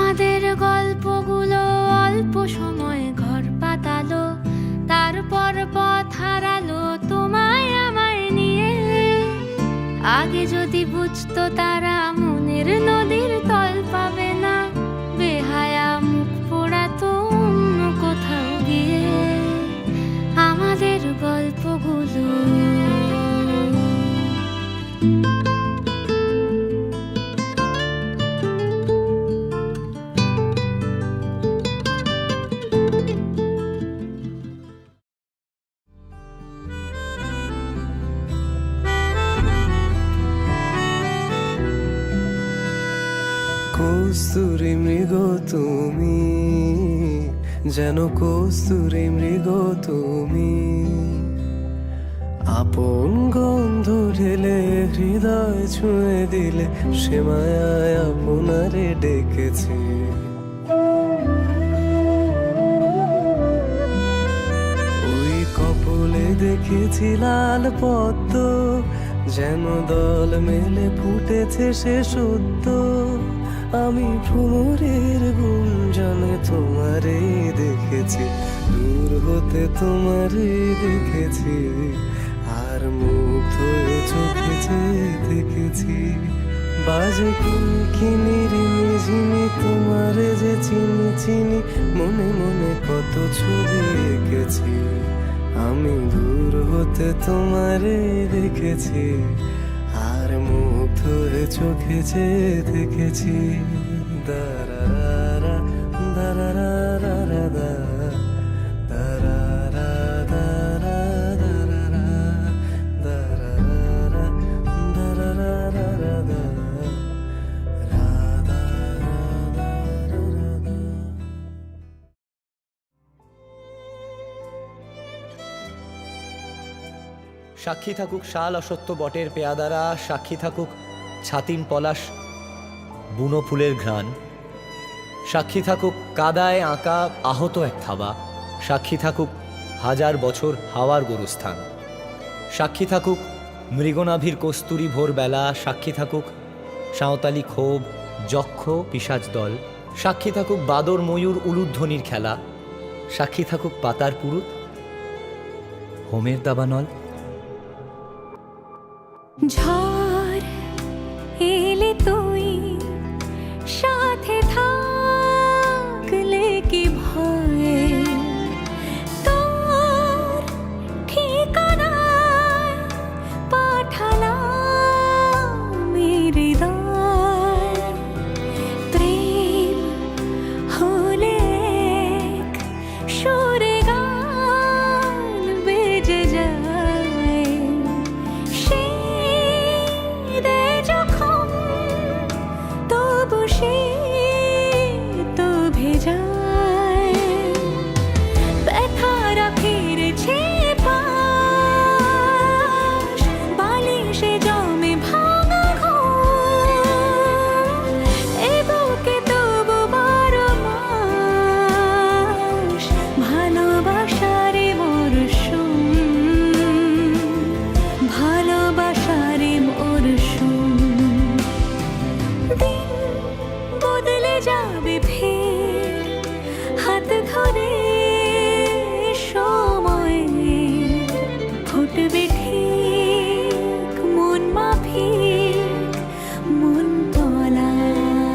আমাদের গল্পগুলো অল্প সময় ঘর পাতালো, তারপর পথ হারালো তোমায় আমায় নিয়ে। আগে যদি বুঝতো তারা মনের নদীর তল পাবে না, বেহায়া মুখ পোড়াতো অন্য কোথাও গিয়ে আমাদের গল্পগুলো। কস্তুরী মৃগ তুমি, যেন কস্তুরী মৃগ তুমি, আপন গন্ধ ঢেলে হৃদয় ছুঁয়ে দিলে, সে মায়ায় আপনারে ডেকেছে। ওই কপলে দেখেছি লাল পদ্ম, যেন দল মেলে ফুটেছে সে সত্য। আমি ভ্রমরের গুঞ্জনে তোমারে দেখেছি, দূর হতে তোমারে দেখেছি, আর মুগ্ধ হয়ে চোখে চেয়ে দেখেছি। বাজে কিনি রিমি ঝিমি, তোমারে যে চিনি চিনি, মনে মনে কত ছবি এঁকেছি। আমি দূর হতে তোমারে দেখেছি, আর মুগ্ধ হয়ে চোখে চেয়ে দেখেছি। দারারা দারারা দারারা দারারা দারারা দারারা দারারা। সাক্ষী থাকুক শাল অসত্য বটের পেয়াদারা, সাক্ষী থাকুক ছাতিম পলাশ বুনো ফুলের ঘ্রাণ, সাক্ষী থাকুক কাদায় আঁকা আহত এক থাবা, সাক্ষী থাকুক হাজার বছর হাওয়ার গোরস্থান, সাক্ষী থাকুক মৃগনাভির কস্তুরী ভোরবেলা, সাক্ষী থাকুক সাঁওতালি ক্ষোভ যক্ষ পিশাচ দল, সাক্ষী থাকুক বাদর ময়ূর উলুধ্বনির খেলা, সাক্ষী থাকুক পাতার পুরুত হোমের দাবানল। ঝড় এলে তুই সাথে থাকলে কি ভয়ে, তোর ঠিকানায় পাঠালাম হৃদয়। প্রেম হলে এক সুরে গান বেজে যায়, যখন তবু সে তো ভেজায়। ব্যথারা ফিরেছে পাশ, বালিশে জমে ভাঙা ঘুম, এ বুকে তবু 12 মাস ভালোবাসারে মরশুম, ভালোবাসারে মরশুম। দিন বদলে যাবে ফের হাত ধরে, সময় ফুটবে ঠিক মন মাফিক মন পলাশ,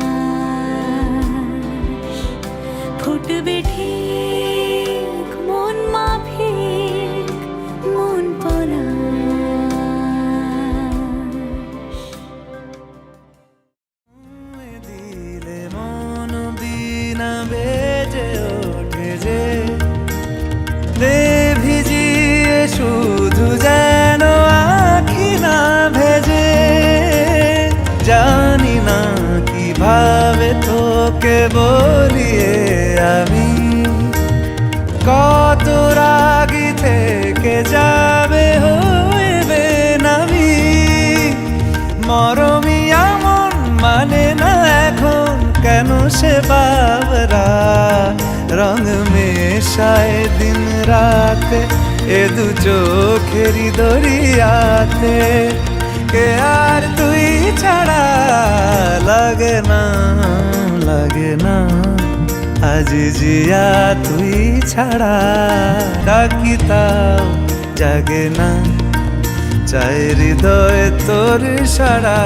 ফুটবে ঠিক মন মাফিক মন পলাশ। দিলে মন বিনা বেজে ওঠে যে, দে ভিজিয়ে শুধু যেন আখি না ভেজে। জানি না কিভাবে তোকে বলিয়ে আমি, কত রাগি থেকে যাবে হইবে নামি। মরমি এমন মানে না এখন, কেন সে বাবরা রং মেশায় দিন রাতে, এ দু চোখেরি দরিয়াতে। কে আর তুই ছাড়া লাগে না লাগে না আজ জিয়া তুই ছাড়া, ডাকি তাও জাগে না, চাই হৃদয় তোর সারা।